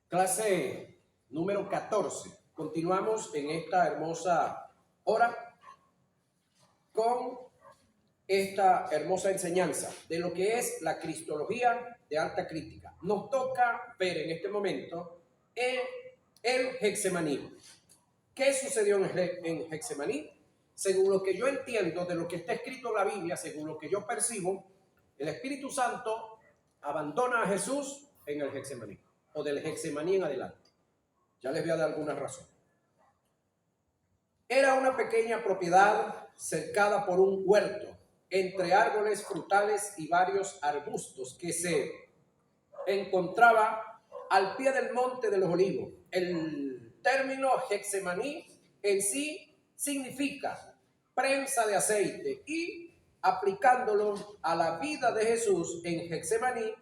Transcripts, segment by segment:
Clase número 14. Continuamos en esta hermosa hora con esta hermosa enseñanza de lo que es la cristología de alta crítica. Nos toca ver en este momento el Getsemaní. ¿Qué sucedió en Getsemaní? Según lo que yo entiendo de lo que está escrito en la Biblia, según lo que yo percibo, el Espíritu Santo abandona a Jesús en el Getsemaní, o del Getsemaní en adelante. Ya les voy a dar algunas razones. Era una pequeña propiedad cercada por un huerto, entre árboles frutales y varios arbustos que se encontraba al pie del monte de los olivos. El término Getsemaní en sí significa prensa de aceite, y aplicándolo a la vida de Jesús en Getsemaní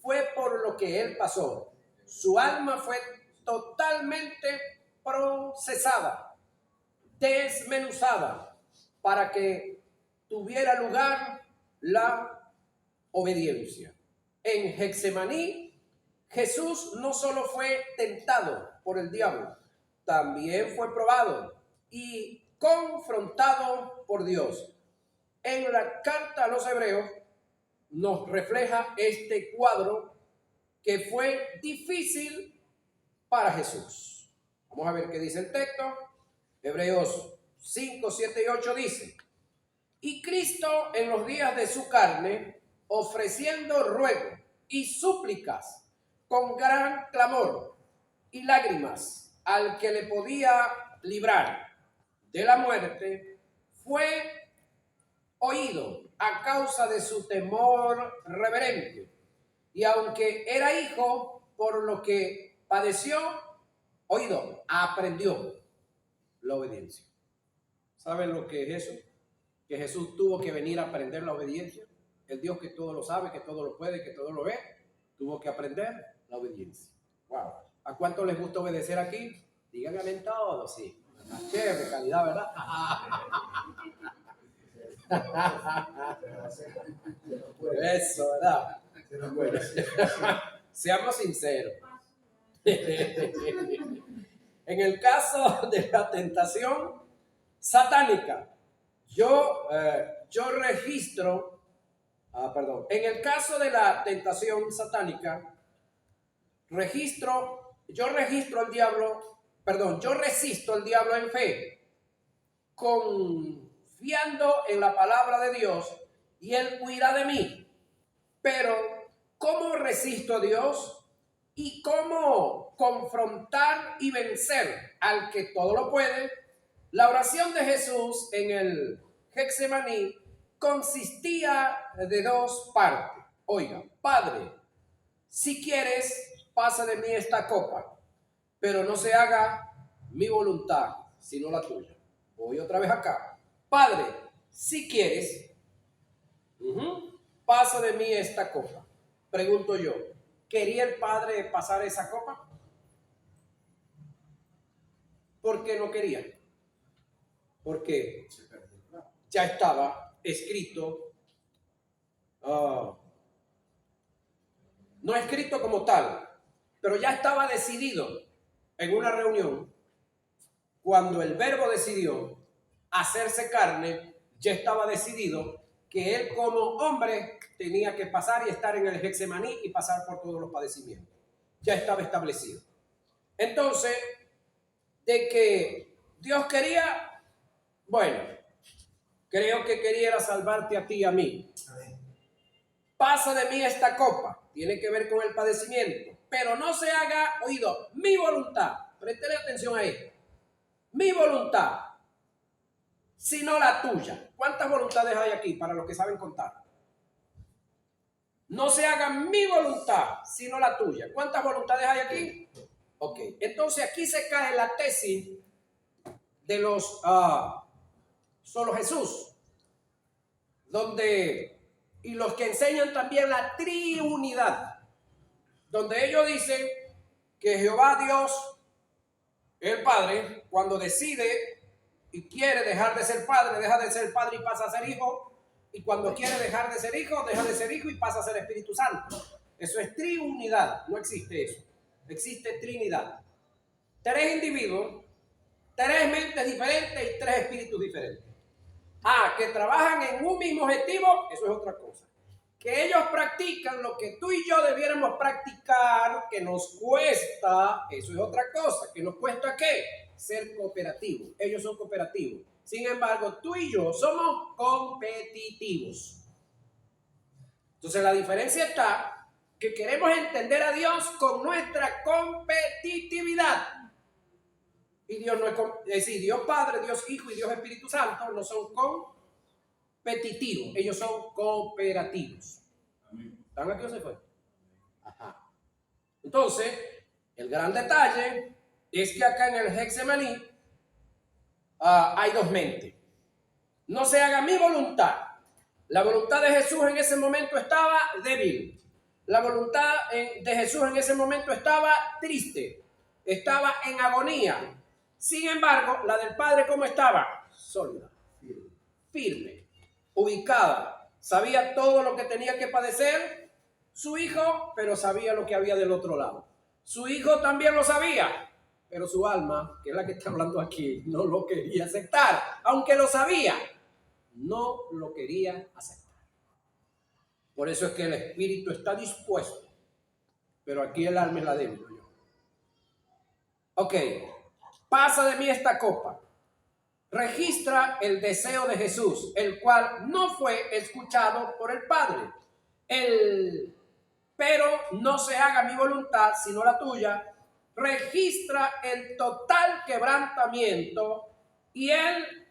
fue por lo que él pasó. Su alma fue totalmente procesada, desmenuzada, para que tuviera lugar la obediencia. En Getsemaní, Jesús no solo fue tentado por el diablo, también fue probado y confrontado por Dios. En la carta a los Hebreos nos refleja este cuadro que fue difícil para Jesús. Vamos a ver qué dice el texto. Hebreos 5, 7 y 8 dice: y Cristo en los días de su carne, ofreciendo ruego y súplicas con gran clamor y lágrimas al que le podía librar de la muerte, fue oído a causa de su temor reverente. Y aunque era hijo, por lo que padeció, oído, aprendió la obediencia. ¿Saben lo que es eso? Que Jesús tuvo que venir a aprender la obediencia. El Dios que todo lo sabe, que todo lo puede, que todo lo ve, tuvo que aprender la obediencia. Wow. ¿A cuánto les gusta obedecer aquí? Díganme en todo, sí. Qué calidad, ¿verdad? Eso, ¿verdad? Bueno, seamos sinceros. En el caso de la tentación satánica, yo registro, en el caso de la tentación satánica, yo resisto al diablo en fe, confiando en la palabra de Dios, y él huirá de mí. Pero, ¿cómo resisto a Dios? ¿Y cómo confrontar y vencer al que todo lo puede? La oración de Jesús en el Getsemaní consistía de dos partes. Oiga, Padre, si quieres, pasa de mí esta copa, pero no se haga mi voluntad, sino la tuya. Voy otra vez acá. Padre, si quieres, pasa de mí esta copa. Pregunto yo, ¿quería el Padre pasar esa copa? ¿Por qué no quería? Porque ya estaba escrito, no escrito como tal, pero ya estaba decidido en una reunión. Cuando el Verbo decidió hacerse carne, ya estaba decidido que él como hombre tenía que pasar y estar en el Getsemaní y pasar por todos los padecimientos. Ya estaba establecido. Entonces, de que Dios quería, bueno, creo que quería salvarte a ti y a mí. Pasa de mí esta copa, tiene que ver con el padecimiento, pero no se haga, oído, mi voluntad. Préstele atención a esto. Mi voluntad, sino la tuya. ¿Cuántas voluntades hay aquí para los que saben contar? No se haga mi voluntad, sino la tuya. ¿Cuántas voluntades hay aquí? Ok, entonces aquí se cae la tesis de los solo Jesús, y los que enseñan también la triunidad, donde ellos dicen que Jehová Dios, el Padre, cuando decide y quiere dejar de ser padre, deja de ser padre y pasa a ser hijo, y cuando quiere dejar de ser hijo, deja de ser hijo y pasa a ser Espíritu Santo. Eso es triunidad, no existe eso. existe Trinidad. 3 individuos, 3 mentes diferentes y 3 espíritus diferentes. Que trabajan en un mismo objetivo, eso es otra cosa. Que ellos practican lo que tú y yo debiéramos practicar, que nos cuesta, eso es otra cosa. ¿Que nos cuesta qué? Ser cooperativos. Ellos son cooperativos. Sin embargo, tú y yo somos competitivos. Entonces la diferencia está que queremos entender a Dios con nuestra competitividad. Y Dios no es decir, Dios Padre, Dios Hijo y Dios Espíritu Santo no son competitivos, ellos son cooperativos. ¿Están aquí o se fue? Ajá. Entonces, el gran detalle es que acá en el Getsemaní hay 2 mentes. No se haga mi voluntad. La voluntad de Jesús en ese momento estaba débil. La voluntad de Jesús en ese momento estaba triste. Estaba en agonía. Sin embargo, la del Padre, ¿cómo estaba? Sólida, firme, ubicada. Sabía todo lo que tenía que padecer su hijo, pero sabía lo que había del otro lado. Su hijo también lo sabía, pero su alma, que es la que está hablando aquí, no lo quería aceptar. Aunque lo sabía, no lo quería aceptar. Por eso es que el espíritu está dispuesto, pero aquí el alma es la débil. Ok, pasa de mí esta copa. Registra el deseo de Jesús, el cual no fue escuchado por el Padre. Pero no se haga mi voluntad, sino la tuya. Registra el total quebrantamiento y el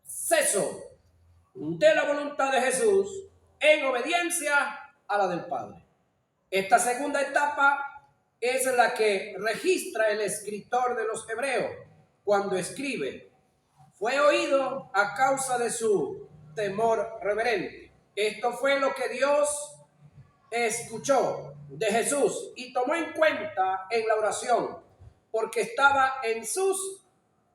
acceso de la voluntad de Jesús en obediencia a la del Padre. Esta segunda etapa es la que registra el escritor de los Hebreos cuando escribe: fue oído a causa de su temor reverente. Esto fue lo que Dios escuchó de Jesús y tomó en cuenta en la oración, porque estaba en sus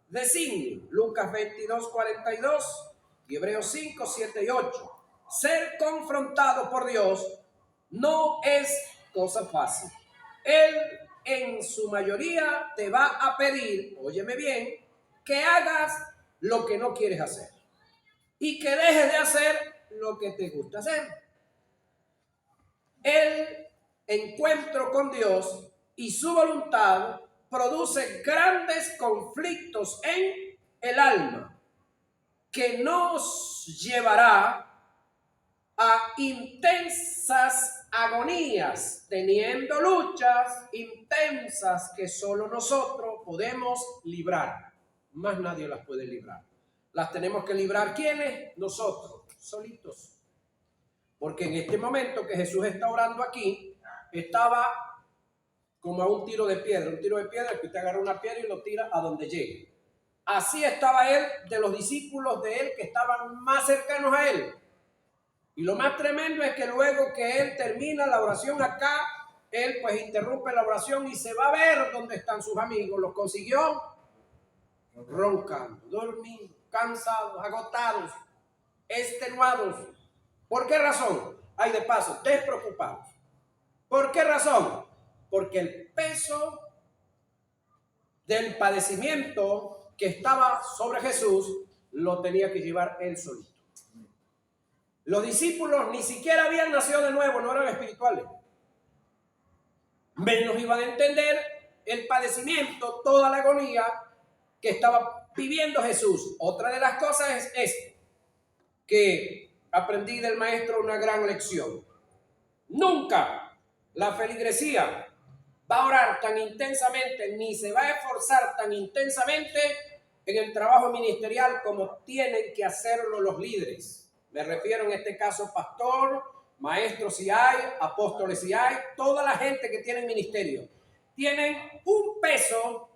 designios. Lucas 22:42 y Hebreos 5:7 y 8. Ser confrontado por Dios no es cosa fácil. Él en su mayoría te va a pedir, óyeme bien, que hagas lo que no quieres hacer y que dejes de hacer lo que te gusta hacer. El encuentro con Dios y su voluntad produce grandes conflictos en el alma que nos llevará a intensas agonías, teniendo luchas intensas que solo nosotros podemos librar. Más nadie las puede librar. Las tenemos que librar, ¿quiénes? Nosotros, solitos. Porque en este momento que Jesús está orando aquí, estaba como a un tiro de piedra. Un tiro de piedra que usted agarra una piedra y lo tira a donde llegue. Así estaba él de los discípulos de él que estaban más cercanos a él. Y lo más tremendo es que luego que él termina la oración acá, él pues interrumpe la oración y se va a ver dónde están sus amigos. Los consiguió roncando, dormidos, cansados, agotados, extenuados. ¿Por qué razón? Hay de paso, despreocupados. ¿Por qué razón? Porque el peso del padecimiento que estaba sobre Jesús lo tenía que llevar él solito. Los discípulos ni siquiera habían nacido de nuevo, no eran espirituales. Menos iban a entender el padecimiento, toda la agonía que estaba viviendo Jesús. Otra de las cosas es que aprendí del maestro una gran lección. Nunca la feligresía va a orar tan intensamente, ni se va a esforzar tan intensamente en el trabajo ministerial como tienen que hacerlo los líderes. Me refiero en este caso pastor, maestros si hay, apóstoles si hay, toda la gente que tiene ministerio. Tienen un peso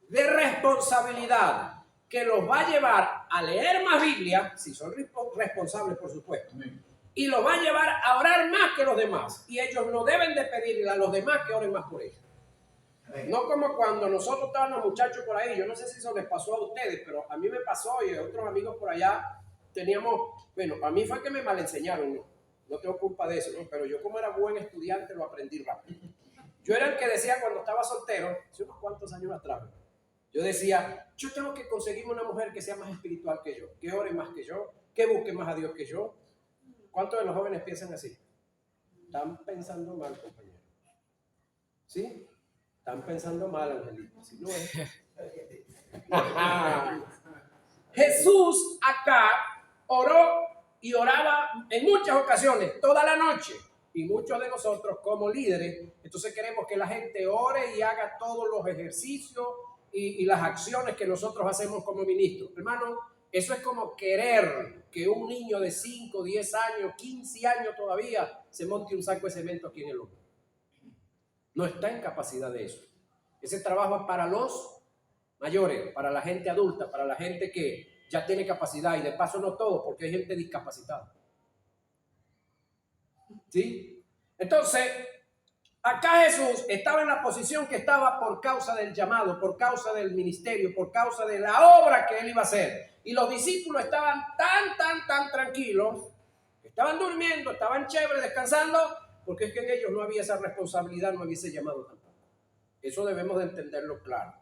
de responsabilidad que los va a llevar a leer más Biblia, si son responsables por supuesto, y los va a llevar a orar más que los demás. Y ellos no deben de pedirle a los demás que oren más por ellos. No como cuando nosotros estábamos muchachos por ahí, yo no sé si eso les pasó a ustedes, pero a mí me pasó y a otros amigos por allá teníamos, bueno, a mí fue que me mal enseñaron, no tengo culpa de eso, ¿no? Pero yo como era buen estudiante lo aprendí rápido. Yo era el que decía cuando estaba soltero, hace unos cuantos años atrás, yo decía, yo tengo que conseguirme una mujer que sea más espiritual que yo, que ore más que yo, que busque más a Dios que yo. ¿Cuántos de los jóvenes piensan así? Están pensando mal, compañero. ¿Sí? Están pensando mal, Angelito. ¿Sí no es? Jesús acá oró y oraba en muchas ocasiones, toda la noche. Y muchos de nosotros como líderes, entonces queremos que la gente ore y haga todos los ejercicios y las acciones que nosotros hacemos como ministros. Hermano, eso es como querer que un niño de 5, 10 años, 15 años todavía se monte un saco de cemento aquí en el hombro. No está en capacidad de eso. Ese trabajo es para los mayores, para la gente adulta, para la gente que ya tiene capacidad, y de paso no todo, porque hay gente discapacitada. ¿Sí? Entonces, acá Jesús estaba en la posición que estaba por causa del llamado, por causa del ministerio, por causa de la obra que él iba a hacer. Y los discípulos estaban tan tranquilos, estaban durmiendo, estaban chéveres, descansando, porque es que en ellos no había esa responsabilidad, no había ese llamado tampoco. Eso debemos de entenderlo claro,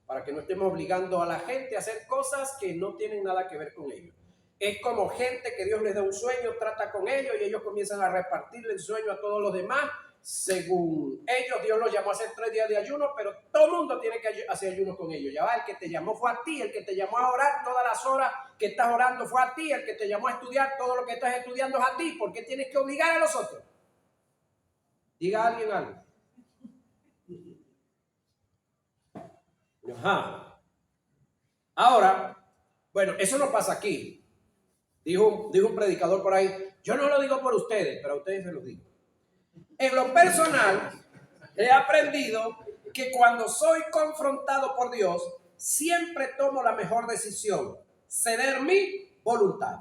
para que no estemos obligando a la gente a hacer cosas que no tienen nada que ver con ellos. Es como gente que Dios les da un sueño, trata con ellos y ellos comienzan a repartirle el sueño a todos los demás. Según ellos, Dios los llamó a hacer 3 días de ayuno, pero todo el mundo tiene que hacer ayuno con ellos. Ya va, el que te llamó fue a ti, el que te llamó a orar todas las horas que estás orando fue a ti, el que te llamó a estudiar todo lo que estás estudiando es a ti. ¿Por qué tienes que obligar a los otros? Diga a alguien algo. Ajá. Ahora, bueno, eso no pasa aquí. Dijo un predicador por ahí, yo no lo digo por ustedes, pero a ustedes se los digo. En lo personal, he aprendido que cuando soy confrontado por Dios, siempre tomo la mejor decisión, ceder mi voluntad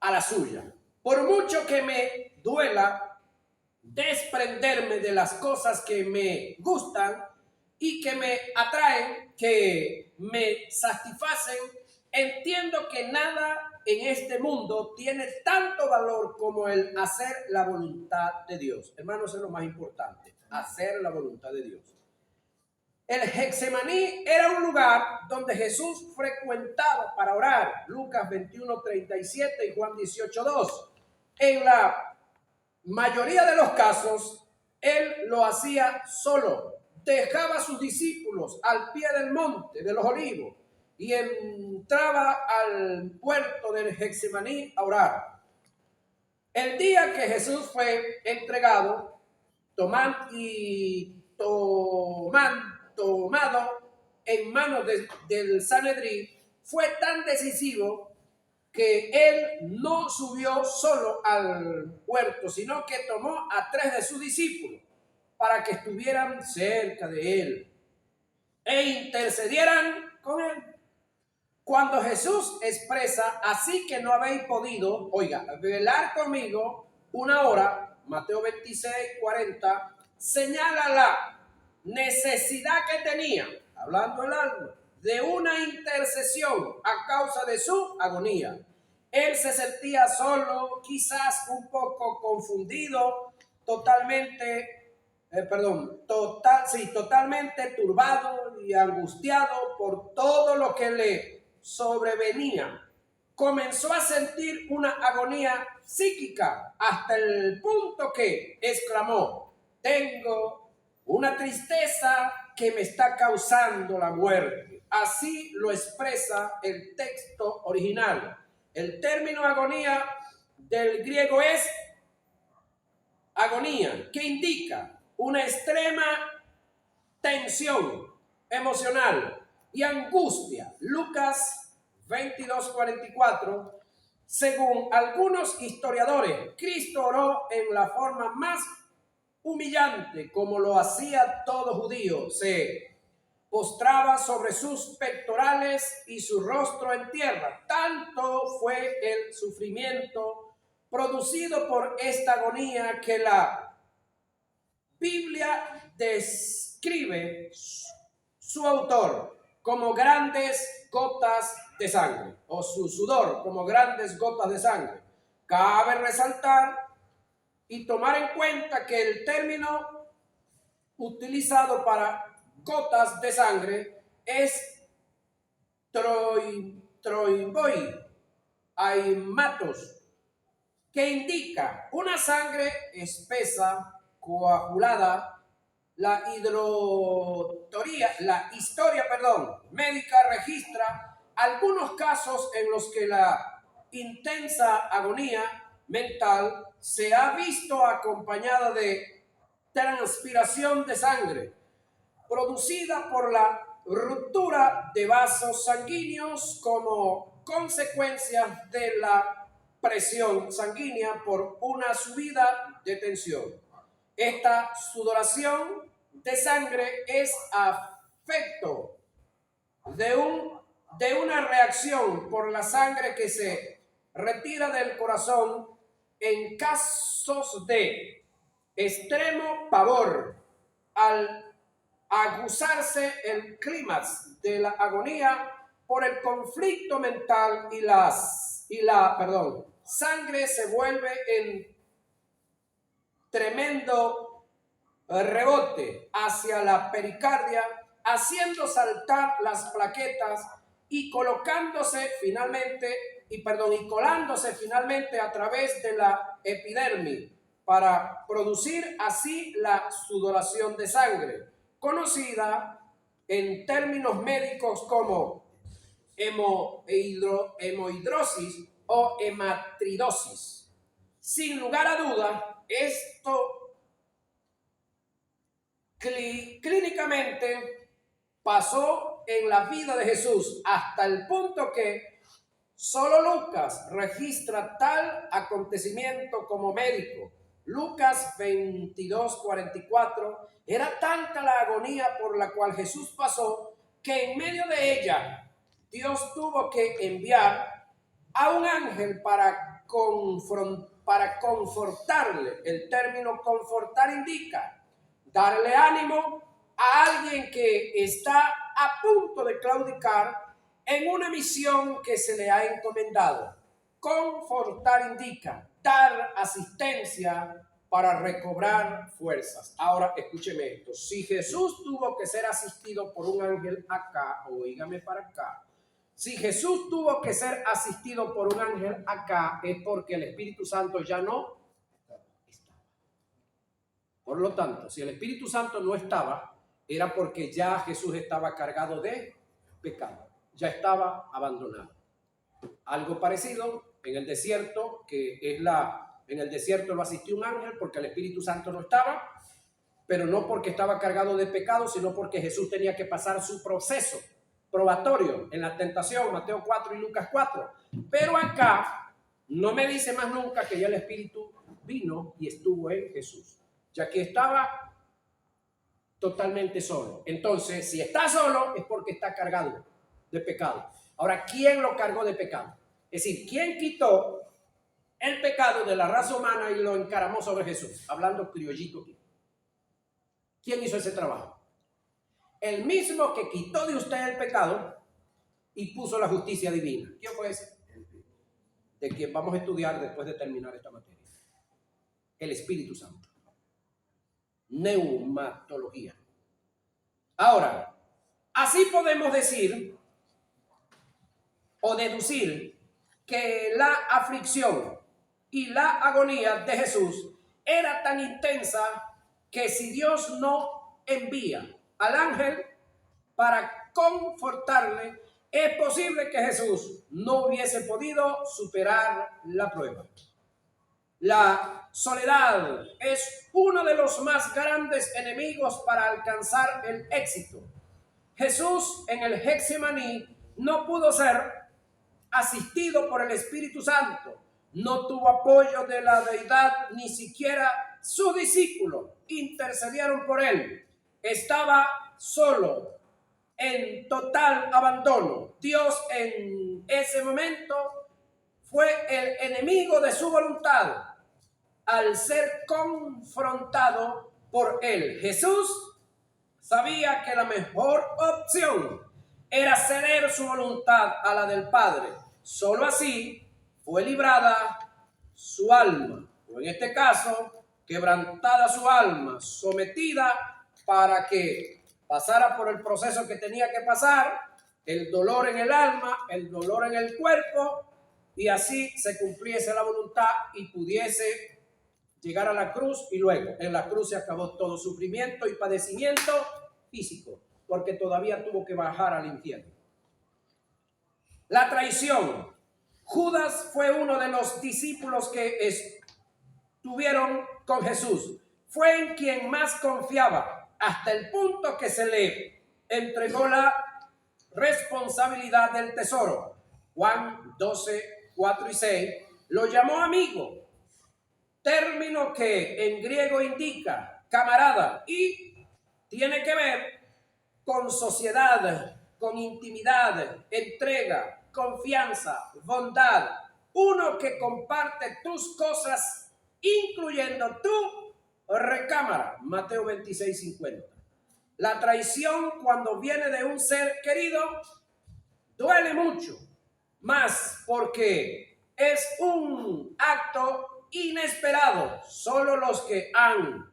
a la suya. Por mucho que me duela desprenderme de las cosas que me gustan y que me atraen, que me satisfacen, entiendo que nada en este mundo tiene tanto valor como el hacer la voluntad de Dios. Hermanos, eso es lo más importante, hacer la voluntad de Dios. El Getsemaní era un lugar donde Jesús frecuentaba para orar. Lucas 21:37 y Juan 18:2. En la mayoría de los casos, él lo hacía solo. Dejaba a sus discípulos al pie del monte de los Olivos y entraba al puerto del Getsemaní a orar. El día que Jesús fue entregado, tomado en manos del Sanedrín, fue tan decisivo que él no subió solo al puerto, sino que tomó a 3 de sus discípulos para que estuvieran cerca de él e intercedieran con él. Cuando Jesús expresa, así que no habéis podido, oiga, velar conmigo 1 hora, Mateo 26:40, señala la necesidad que tenía, hablando el alma, de una intercesión a causa de su agonía. Él se sentía solo, quizás un poco confundido, totalmente turbado y angustiado por todo lo que le sobrevenía. Comenzó a sentir una agonía psíquica hasta el punto que exclamó: tengo una tristeza que me está causando la muerte. Así lo expresa el texto original. El término agonía del griego es agonía, que indica una extrema tensión emocional y angustia. Lucas 22:44. Según algunos historiadores, Cristo oró en la forma más humillante, como lo hacía todo judío. Se postraba sobre sus pectorales y su rostro en tierra. Tanto fue el sufrimiento producido por esta agonía que la Biblia describe su autor como grandes gotas de sangre, o su sudor como grandes gotas de sangre. Cabe resaltar y tomar en cuenta que el término utilizado para gotas de sangre es troimboi, aimatos, que indica una sangre espesa, coagulada. La historia médica registra algunos casos en los que la intensa agonía mental se ha visto acompañada de transpiración de sangre, producida por la ruptura de vasos sanguíneos como consecuencia de la presión sanguínea por una subida de tensión. Esta sudoración de sangre es afecto de una reacción por la sangre que se retira del corazón en casos de extremo pavor. Al aguzarse el clímax de la agonía por el conflicto mental y la sangre se vuelve en tremendo rebote hacia la pericardia, haciendo saltar las plaquetas y colándose finalmente a través de la epidermis para producir así la sudoración de sangre, conocida en términos médicos como hemorroidosis o hematridosis. Sin lugar a duda, esto clínicamente pasó en la vida de Jesús hasta el punto que solo Lucas registra tal acontecimiento como médico. Lucas 22:44, era tanta la agonía por la cual Jesús pasó que en medio de ella Dios tuvo que enviar a un ángel para confortarle. El término confortar indica darle ánimo a alguien que está a punto de claudicar en una misión que se le ha encomendado. Confortar indica dar asistencia para recobrar fuerzas. Ahora escúcheme esto. Si Jesús tuvo que ser asistido por un ángel acá, oígame para acá. Si Jesús tuvo que ser asistido por un ángel acá, es porque el Espíritu Santo ya no estaba. Por lo tanto, si el Espíritu Santo no estaba, era porque ya Jesús estaba cargado de pecado, ya estaba abandonado. Algo parecido en el desierto, en el desierto lo asistió un ángel porque el Espíritu Santo no estaba, pero no porque estaba cargado de pecado, sino porque Jesús tenía que pasar su proceso probatorio en la tentación, Mateo 4 y Lucas 4. Pero acá no me dice más nunca que ya el Espíritu vino y estuvo en Jesús, ya que estaba totalmente solo. Entonces, si está solo es porque está cargado de pecado. Ahora, ¿quién lo cargó de pecado? Es decir, ¿quién quitó el pecado de la raza humana y lo encaramó sobre Jesús? Hablando criollito aquí. ¿Quién hizo ese trabajo? El mismo que quitó de usted el pecado y puso la justicia divina. ¿Quién fue ese? De quien vamos a estudiar después de terminar esta materia. El Espíritu Santo. Neumatología. Ahora, así podemos decir o deducir que la aflicción y la agonía de Jesús era tan intensa que si Dios no envía al ángel para confortarle, es posible que Jesús no hubiese podido superar la prueba. La soledad es uno de los más grandes enemigos para alcanzar el éxito. Jesús en el Getsemaní no pudo ser asistido por el Espíritu Santo. No tuvo apoyo de la deidad, ni siquiera sus discípulos intercedieron por él. Estaba solo, en total abandono. Dios en ese momento fue el enemigo de su voluntad al ser confrontado por él. Jesús sabía que la mejor opción era ceder su voluntad a la del Padre. Solo así fue librada su alma, o en este caso, quebrantada su alma, sometida para que pasara por el proceso que tenía que pasar, el dolor en el alma, el dolor en el cuerpo, y así se cumpliese la voluntad y pudiese llegar a la cruz, y luego en la cruz se acabó todo sufrimiento y padecimiento físico, porque todavía tuvo que bajar al infierno. La traición. Judas fue uno de los discípulos que estuvieron con Jesús. Fue en quien más confiaba, hasta el punto que se le entregó la responsabilidad del tesoro. Juan 12, 4 y 6, lo llamó amigo, término que en griego indica camarada y tiene que ver con sociedad, con intimidad, entrega, confianza, bondad. Uno que comparte tus cosas, incluyendo tu recámara. Mateo 26, 50. La traición, cuando viene de un ser querido, duele mucho, más porque es un acto inesperado. Solo los que han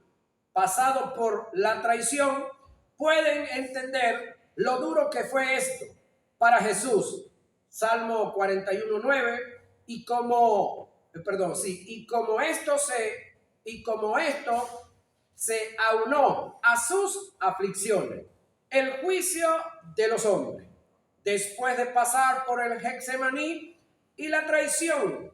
pasado por la traición pueden entender lo duro que fue esto para Jesús. Salmo 41:9, y como esto se aunó a sus aflicciones, el juicio de los hombres, después de pasar por el Getsemaní y la traición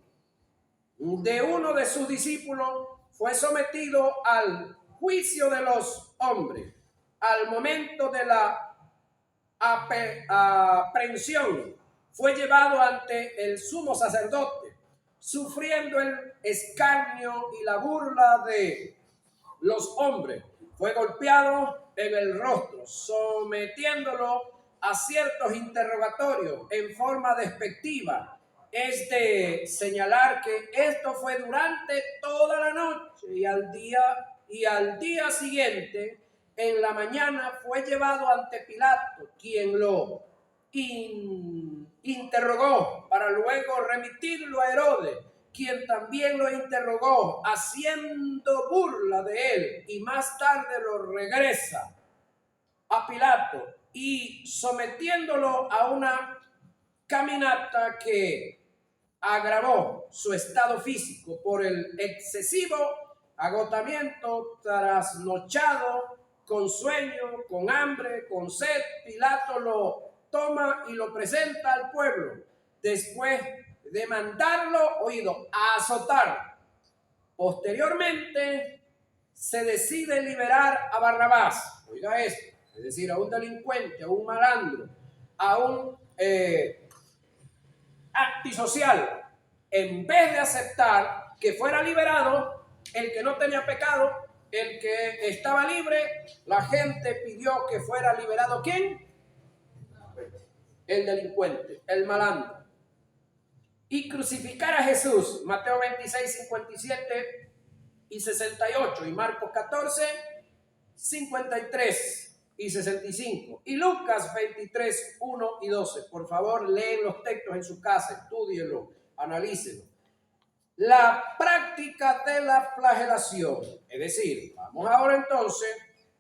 de uno de sus discípulos, fue sometido al juicio de los hombres. Al momento de la aprehensión, fue llevado ante el sumo sacerdote, sufriendo el escarnio y la burla de los hombres. Fue golpeado en el rostro, sometiéndolo a ciertos interrogatorios en forma despectiva. Es de señalar que esto fue durante toda la noche, y al día siguiente, en la mañana, fue llevado ante Pilato, quien lo interrogó para luego remitirlo a Herodes, quien también lo interrogó, haciendo burla de él, y más tarde lo regresa a Pilato y sometiéndolo a una caminata que agravó su estado físico por el excesivo agotamiento, trasnochado, con sueño, con hambre, con sed. Pilato lo toma y lo presenta al pueblo, después de mandarlo, a azotar. Posteriormente se decide liberar a Barrabás. Oiga esto, es decir, a un delincuente, a un malandro, a un antisocial. En vez de aceptar que fuera liberado el que no tenía pecado, el que estaba libre, la gente pidió que fuera liberado ¿quién? El delincuente, el malandro. Y crucificar a Jesús. Mateo 26, 57 y 68, y Marcos 14, 53 y 65, y Lucas 23, 1 y 12. Por favor, leen los textos en su casa, estúdienlo, analícenlo. La práctica de la flagelación, es decir, vamos ahora entonces,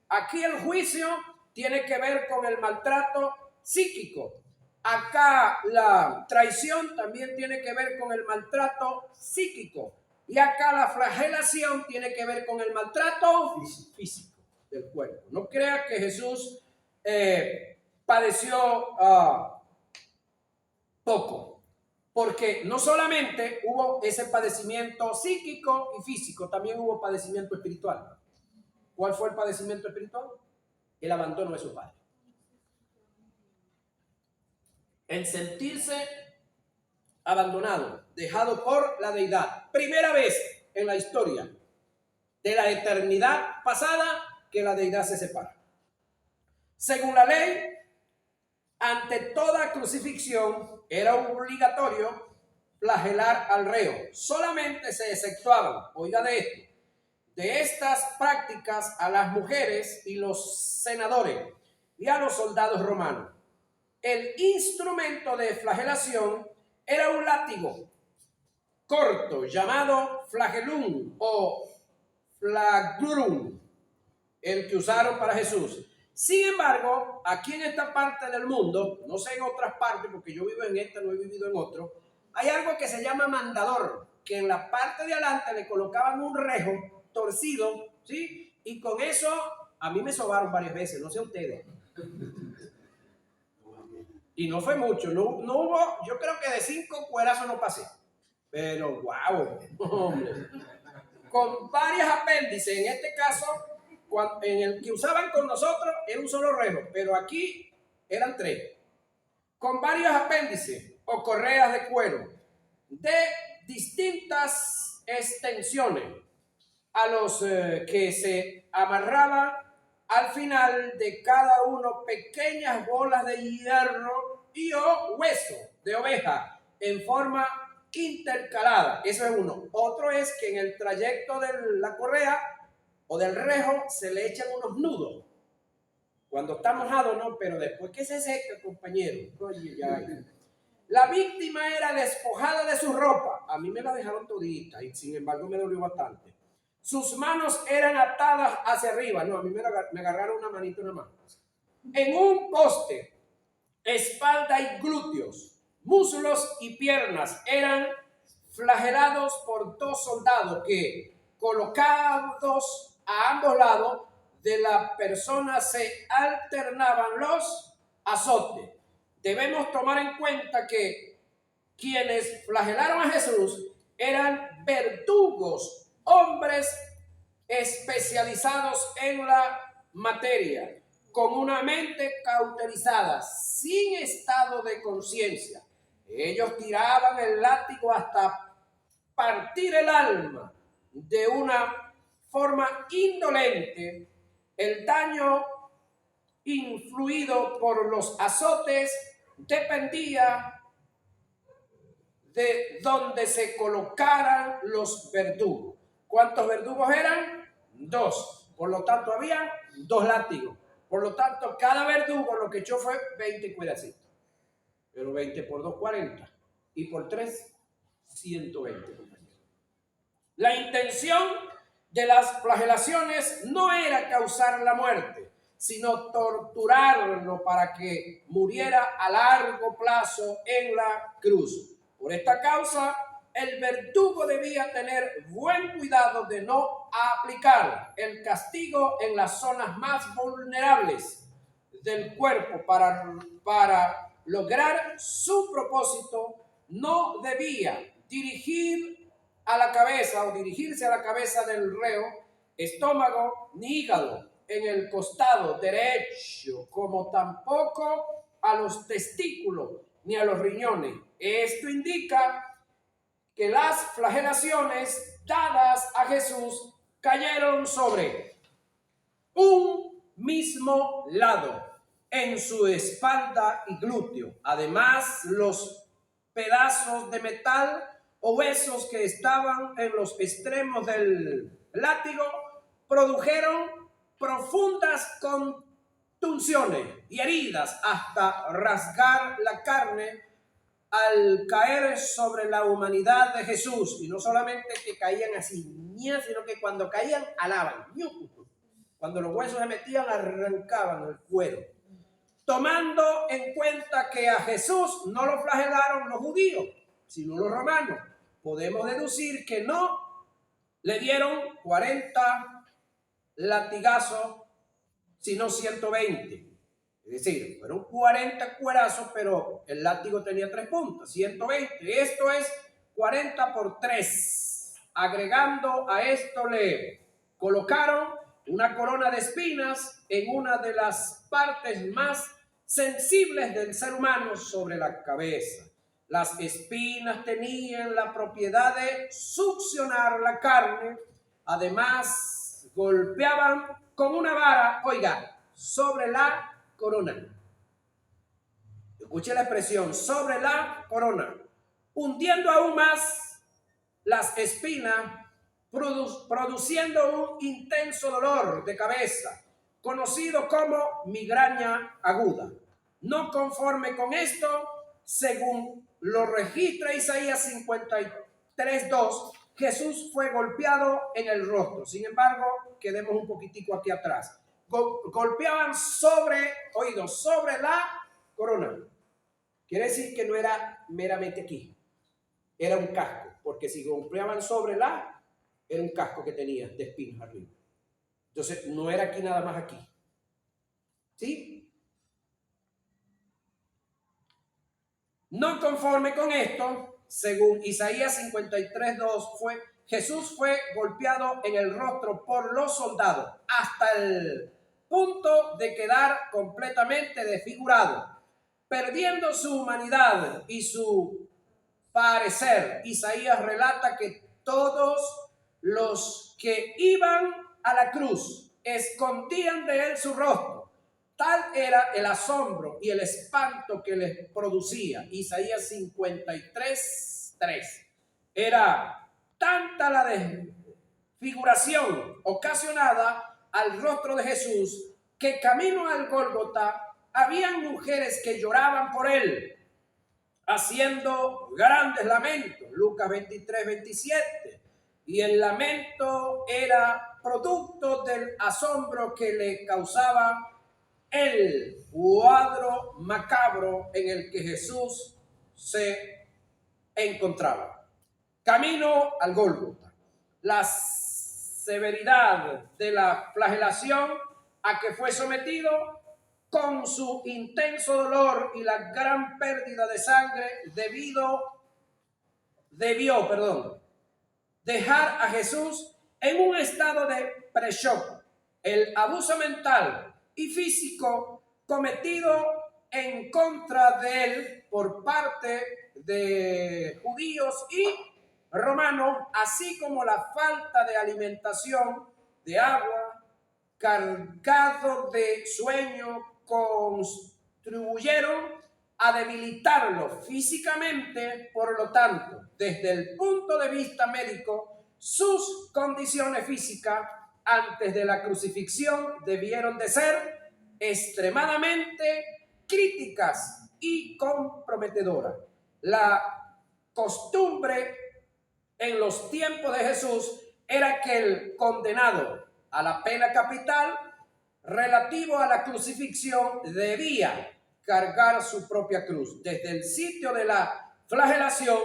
aquí el juicio tiene que ver con el maltrato psíquico. Acá la traición también tiene que ver con el maltrato psíquico. Y acá la flagelación tiene que ver con el maltrato físico del cuerpo. No crea que Jesús padeció poco, porque no solamente hubo ese padecimiento psíquico y físico, también hubo padecimiento espiritual. ¿Cuál fue el padecimiento espiritual? El abandono de su padre. El sentirse abandonado, dejado por la deidad. Primera vez en la historia de la eternidad pasada que la deidad se separa. Según la ley, ante toda crucifixión era obligatorio flagelar al reo. Solamente se exceptuaban, oiga de estas prácticas a las mujeres y los senadores y a los soldados romanos. El instrumento de flagelación era un látigo corto llamado flagellum o flagrum, el que usaron para Jesús. Sin embargo, aquí en esta parte del mundo, no sé en otras partes, porque yo vivo en esta, no he vivido en otro, hay algo que se llama mandador, que en la parte de adelante le colocaban un rejo torcido, ¿sí? Y con eso a mí me sobaron varias veces, no sé ustedes. Y no fue mucho, no hubo, yo creo que de 5 cuerazos no pasé. Pero wow, hombre. Con varias apéndices, en este caso, en el que usaban con nosotros era un solo rejo, pero aquí eran 3. Con varios apéndices o correas de cuero de distintas extensiones, a los que se amarraban al final de cada uno pequeñas bolas de hierro y o hueso de oveja en forma intercalada. Eso es uno. Otro es que en el trayecto de la correa o del rejo se le echan unos nudos. Cuando está mojado no, pero después que se seca, compañero. Oye, ya. La víctima era despojada de su ropa. A mí me la dejaron todita y sin embargo me dolió bastante. Sus manos eran atadas hacia arriba. No, a mí me agarraron una manito nada más. En un poste, espalda y glúteos, muslos y piernas eran flagelados por 2 soldados que, colocados a ambos lados de la persona, se alternaban los azotes. Debemos tomar en cuenta que quienes flagelaron a Jesús eran verdugos, hombres especializados en la materia, con una mente cauterizada, sin estado de conciencia. Ellos tiraban el látigo hasta partir el alma de una forma indolente. El daño influido por los azotes dependía de donde se colocaran los verdugos. ¿Cuántos verdugos eran? 2. Por lo tanto, había 2 látigos. Por lo tanto, cada verdugo lo que echó fue 20 cueracitos. Pero 20 por 2, 40. Y por 3, 120. La intención de las flagelaciones no era causar la muerte, sino torturarlo para que muriera a largo plazo en la cruz. Por esta causa, el verdugo debía tener buen cuidado de no aplicar el castigo en las zonas más vulnerables del cuerpo para lograr su propósito. No debía dirigirse a la cabeza del reo, estómago ni hígado en el costado derecho, como tampoco a los testículos ni a los riñones. Esto indica que las flagelaciones dadas a Jesús cayeron sobre un mismo lado, en su espalda y glúteo. Además, los pedazos de metal o huesos que estaban en los extremos del látigo produjeron profundas contusiones y heridas hasta rasgar la carne al caer sobre la humanidad de Jesús. Y no solamente que caían así, sino que cuando caían alaban. Cuando los huesos se metían, arrancaban el cuero. Tomando en cuenta que a Jesús no lo flagelaron los judíos, sino los romanos, podemos deducir que no le dieron 40 latigazos, sino 120. Es decir, fueron 40 cuerazos, pero el látigo tenía 3 puntas, 120. Esto es 40 por 3. Agregando a esto le colocaron una corona de espinas en una de las partes más sensibles del ser humano, sobre la cabeza. Las espinas tenían la propiedad de succionar la carne. Además, golpeaban con una vara, oiga, sobre la corona. Escuche la expresión, sobre la corona, hundiendo aún más las espinas, produciendo un intenso dolor de cabeza, conocido como migraña aguda. No conforme con esto, según lo registra Isaías 53:2, Jesús fue golpeado en el rostro. Sin embargo, quedemos un poquitico aquí atrás. Golpeaban sobre la corona. Quiere decir que no era meramente aquí, era un casco, porque si golpeaban sobre era un casco que tenía de espinas arriba. Entonces, no era aquí nada más aquí. ¿Sí? No conforme con esto, según Isaías 53:2, Jesús fue golpeado en el rostro por los soldados hasta el punto de quedar completamente desfigurado, perdiendo su humanidad y su parecer. Isaías relata que todos los que iban a la cruz escondían de él su rostro. Tal era el asombro y el espanto que les producía. Isaías 53:3. Era tanta la desfiguración ocasionada al rostro de Jesús que camino al Gólgota habían mujeres que lloraban por él, haciendo grandes lamentos. Lucas 23:27. Y el lamento era producto del asombro que le causaba el cuadro macabro en el que Jesús se encontraba. Camino al Gólgota. La severidad de la flagelación a que fue sometido, con su intenso dolor y la gran pérdida de sangre, debió dejar a Jesús en un estado de pre-shock. El abuso mental y físico cometido en contra de él por parte de judíos y romanos, así como la falta de alimentación, de agua, cargado de sueño, contribuyeron a debilitarlo físicamente. Por lo tanto, desde el punto de vista médico, sus condiciones físicas antes de la crucifixión debieron de ser extremadamente críticas y comprometedoras. La costumbre en los tiempos de Jesús era que el condenado a la pena capital relativo a la crucifixión debía cargar su propia cruz, desde el sitio de la flagelación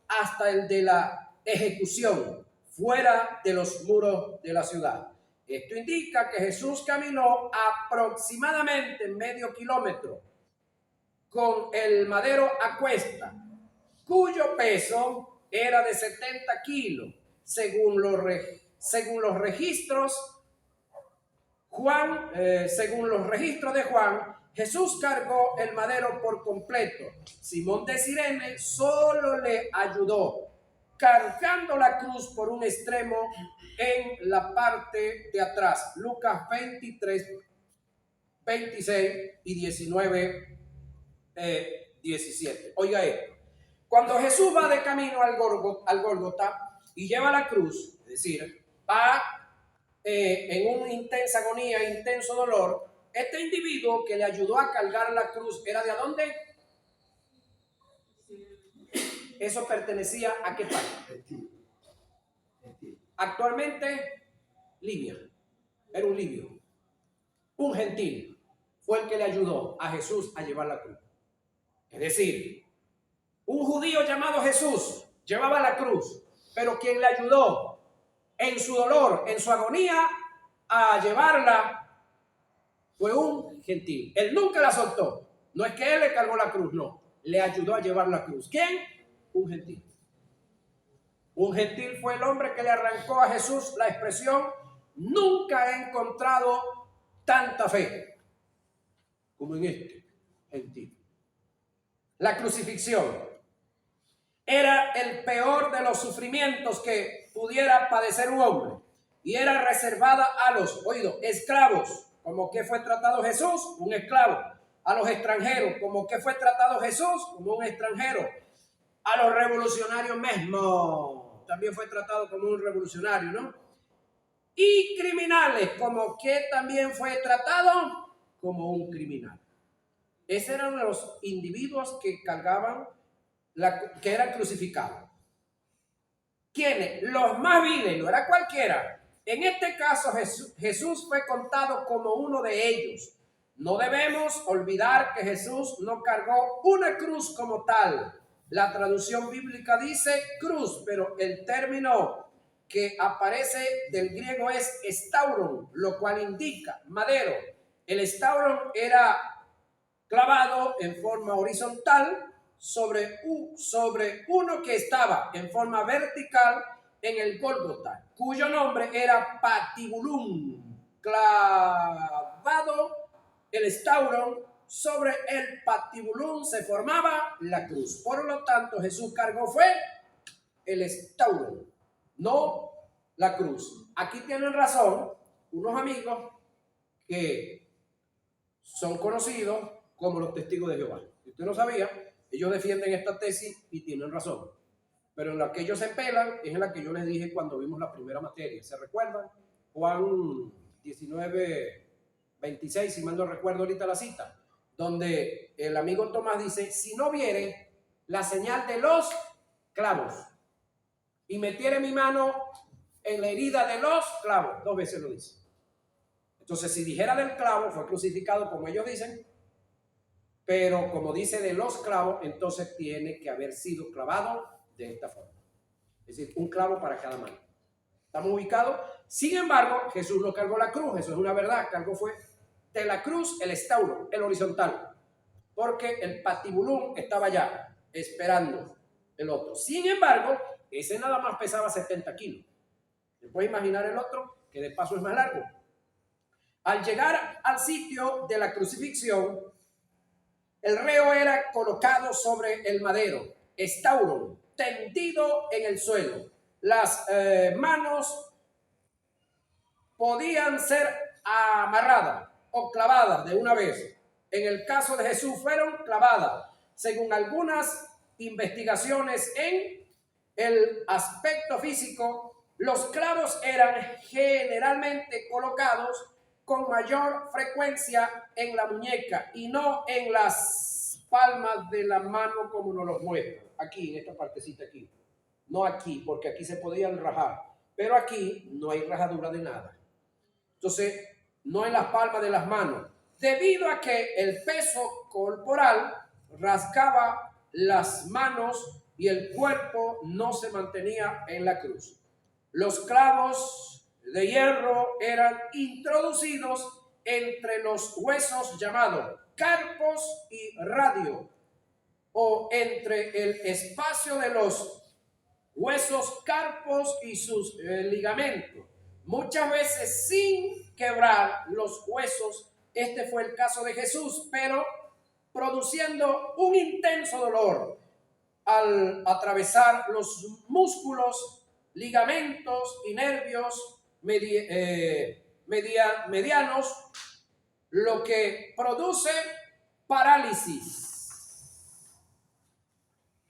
hasta el de la ejecución, fuera de los muros de la ciudad. Esto indica que Jesús caminó aproximadamente medio kilómetro con el madero a cuesta, cuyo peso era de 70 kilos, según los registros según los registros de Juan. Jesús cargó el madero por completo. Simón de Cirene solo le ayudó, cargando la cruz por un extremo en la parte de atrás. Lucas 23, 26 y 19, 17. Oiga esto. Cuando Jesús va de camino al Gólgota y lleva la cruz, es decir, va en una intensa agonía, intenso dolor, este individuo que le ayudó a cargar la cruz, ¿era de dónde? Eso pertenecía a qué parte. Actualmente, Libia. Era un libio. Un gentil fue el que le ayudó a Jesús a llevar la cruz. Es decir, un judío llamado Jesús llevaba la cruz, pero quien le ayudó en su dolor, en su agonía, a llevarla fue un gentil. Él nunca la soltó. No es que él le cargó la cruz, no. Le ayudó a llevar la cruz. ¿Quién? Un gentil. Un gentil fue el hombre que le arrancó a Jesús la expresión: nunca he encontrado tanta fe como en este gentil. La crucifixión era el peor de los sufrimientos que pudiera padecer un hombre y era reservada a los, esclavos. ¿Como que fue tratado Jesús? Un esclavo. A los extranjeros. ¿Como que fue tratado Jesús? Como un extranjero. A los revolucionarios mismos. También fue tratado como un revolucionario, ¿no? Y criminales. ¿Como que también fue tratado? Como un criminal. Esos eran los individuos que cargaban, que eran crucificados. ¿Quiénes? Los más viles, no era cualquiera. En este caso, Jesús fue contado como uno de ellos. No debemos olvidar que Jesús no cargó una cruz como tal. La traducción bíblica dice cruz, pero el término que aparece del griego es estauron, lo cual indica madero. El estauron era clavado en forma horizontal sobre uno que estaba en forma vertical en el Gólgota, cuyo nombre era Patibulum. Clavado el estauron sobre el Patibulum se formaba la cruz. Por lo tanto, Jesús cargó fue el estauron, no la cruz. Aquí tienen razón unos amigos que son conocidos como los testigos de Jehová. Si usted no sabía, ellos defienden esta tesis y tienen razón. Pero en la que ellos se pelan es en la que yo les dije cuando vimos la primera materia. ¿Se recuerdan? Juan 19, 26, si mal no recuerdo ahorita la cita, donde el amigo Tomás dice, si no viere la señal de los clavos y metiere mi mano en la herida de los clavos, 2 veces lo dice. Entonces, si dijera del clavo, fue crucificado como ellos dicen, pero como dice de los clavos, entonces tiene que haber sido clavado de esta forma. Es decir, un clavo para cada mano. ¿Estamos ubicados? Sin embargo, Jesús no cargó la cruz, eso es una verdad, cargó fue de la cruz el estauro, el horizontal, porque el patibulum estaba allá, esperando el otro. Sin embargo, ese nada más pesaba 70 kilos. ¿Se puede imaginar el otro? Que de paso es más largo. Al llegar al sitio de la crucifixión, el reo era colocado sobre el madero, estauron, tendido en el suelo. Las manos podían ser amarradas o clavadas de una vez. En el caso de Jesús fueron clavadas. Según algunas investigaciones en el aspecto físico, los clavos eran generalmente colocados con mayor frecuencia en la muñeca y no en las palmas de la mano como nos lo muestra. Aquí, en esta partecita aquí. No aquí, porque aquí se podían rajar. Pero aquí no hay rajadura de nada. Entonces, no en las palmas de las manos. Debido a que el peso corporal rasgaba las manos y el cuerpo no se mantenía en la cruz. Los clavos de hierro eran introducidos entre los huesos llamados carpos y radio, o entre el espacio de los huesos carpos y sus ligamentos, muchas veces sin quebrar los huesos. Este fue el caso de Jesús, pero produciendo un intenso dolor al atravesar los músculos, ligamentos y nervios medianos, lo que produce parálisis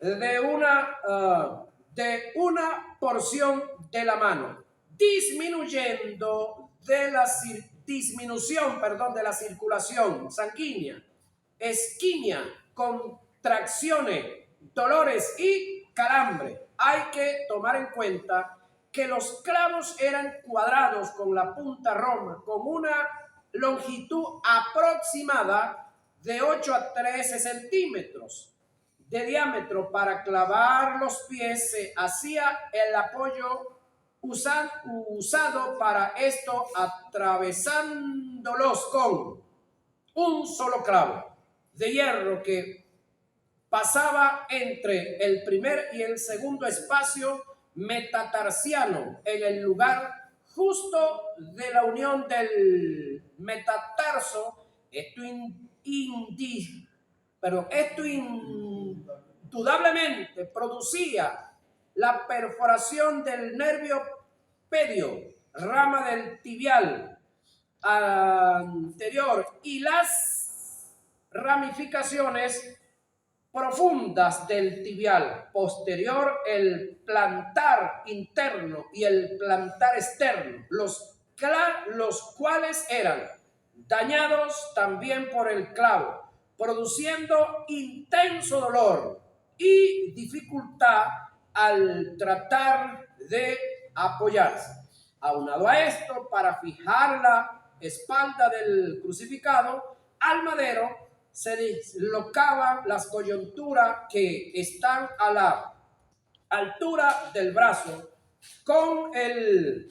de una porción de la mano, disminución de la circulación sanguínea, isquemia, contracciones, dolores y calambre. Hay que tomar en cuenta que los clavos eran cuadrados con la punta roma, con una longitud aproximada de 8 a 13 centímetros de diámetro. Para clavar los pies se hacía el apoyo usado para esto, atravesándolos con un solo clavo de hierro que pasaba entre el primer y el segundo espacio metatarsiano, en el lugar justo de la unión del metatarso. Esto indudablemente producía la perforación del nervio pedio, rama del tibial anterior, y las ramificaciones profundas del tibial posterior, el plantar interno y el plantar externo, los cuales eran dañados también por el clavo, produciendo intenso dolor y dificultad al tratar de apoyarse. Aunado a esto, para fijar la espalda del crucificado al madero, se dislocaban las coyunturas que están a la altura del brazo con el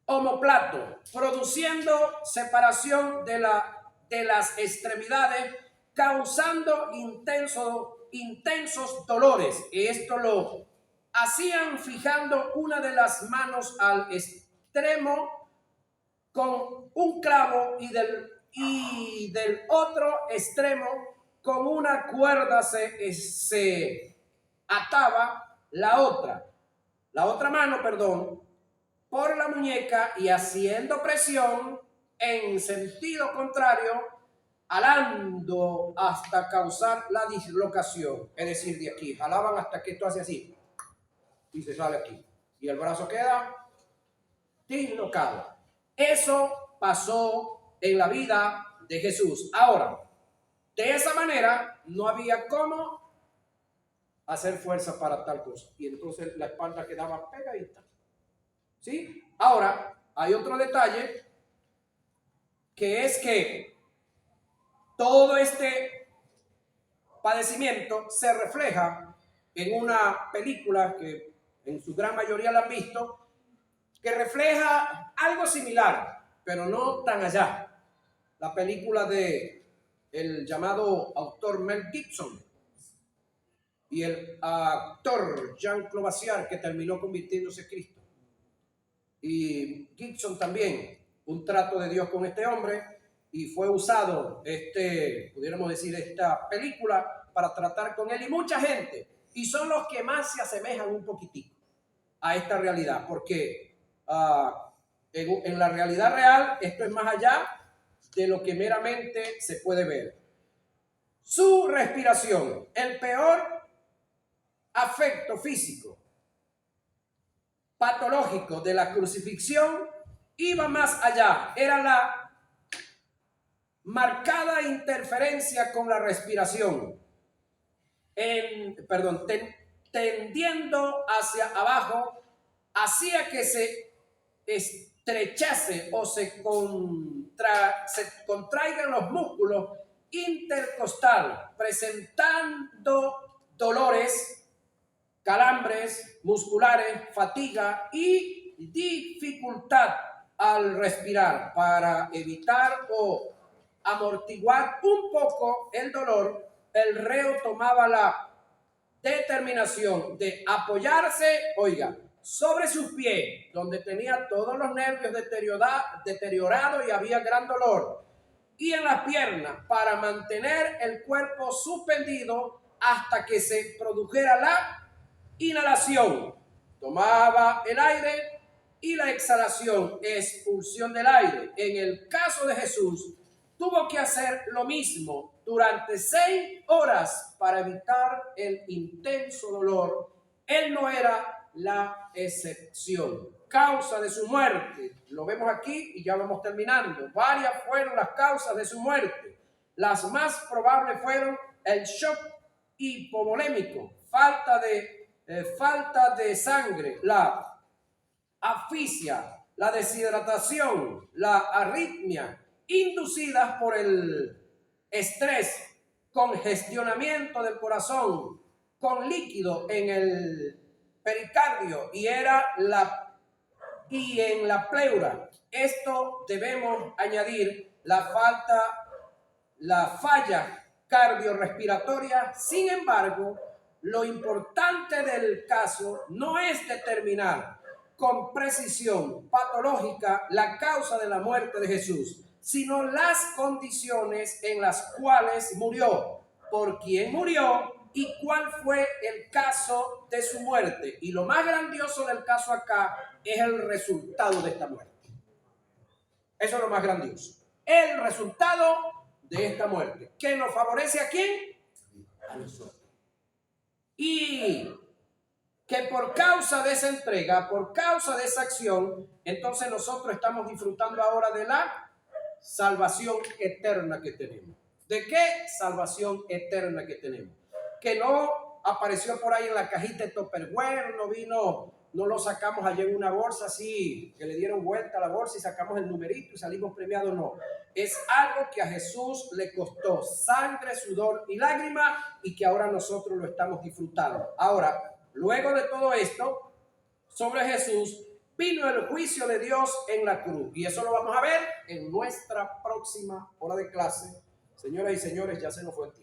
omoplato, produciendo separación de las extremidades, causando intensos dolores. Y esto lo hacían fijando una de las manos al extremo con un clavo y del otro extremo con una cuerda se ataba la otra mano, por la muñeca, y haciendo presión en sentido contrario, jalando hasta causar la dislocación. Es decir, de aquí, jalaban hasta que esto hace así y se sale aquí. Y el brazo queda dislocado. Eso pasó en la vida de Jesús. Ahora, de esa manera no había cómo hacer fuerza para tal cosa. Y entonces la espalda quedaba pegadita. ¿Sí? Ahora, hay otro detalle, que es que todo este padecimiento se refleja en una película que en su gran mayoría la han visto, que refleja algo similar, pero no tan allá. La película de el llamado autor Mel Gibson y el actor Jean-Claude Van que terminó convirtiéndose en Cristo. Y Gibson también, un trato de Dios con este hombre, y fue usado, pudiéramos decir, esta película para tratar con él y mucha gente, y son los que más se asemejan un poquitico a esta realidad, porque en la realidad real esto es más allá de lo que meramente se puede ver. Su respiración, el peor afecto físico patológico de la crucifixión, iba más allá, era la marcada interferencia con la respiración, tendiendo hacia abajo, hacía que se estrechase o se contraigan los músculos intercostales, presentando dolores, calambres musculares, fatiga y dificultad al respirar. Para evitar o amortiguar un poco el dolor, el reo tomaba la determinación de apoyarse, sobre sus pies, donde tenía todos los nervios deteriorados y había gran dolor, y en las piernas, para mantener el cuerpo suspendido hasta que se produjera la inhalación. Tomaba el aire, y la exhalación, expulsión del aire. En el caso de Jesús, tuvo que hacer lo mismo durante 6 horas para evitar el intenso dolor. Él no era la excepción. Causa de su muerte, lo vemos aquí y ya vamos terminando. Varias fueron las causas de su muerte. Las más probables fueron el shock hipovolémico, falta de sangre, la asfixia, la deshidratación, la arritmia, inducidas por el estrés, congestionamiento del corazón, con líquido en el pericardio y en la pleura. Esto debemos añadir la falla cardiorrespiratoria. Sin embargo, lo importante del caso no es determinar con precisión patológica la causa de la muerte de Jesús, sino las condiciones en las cuales murió, por quién murió y cuál fue el caso de su muerte. Y lo más grandioso del caso acá es el resultado de esta muerte. Eso es lo más grandioso. El resultado de esta muerte. ¿Que nos favorece a quién? A nosotros. Y que por causa de esa entrega, por causa de esa acción, entonces nosotros estamos disfrutando ahora de la salvación eterna que tenemos. ¿De qué salvación eterna que tenemos? Que no apareció por ahí en la cajita de Tupperware, no vino no lo sacamos allí en una bolsa así, que le dieron vuelta a la bolsa y sacamos el numerito y salimos premiados, no. Es algo que a Jesús le costó sangre, sudor y lágrimas y que ahora nosotros lo estamos disfrutando. Ahora, luego de todo esto, sobre Jesús vino el juicio de Dios en la cruz. Y eso lo vamos a ver en nuestra próxima hora de clase. Señoras y señores, ya se nos fue el tiempo.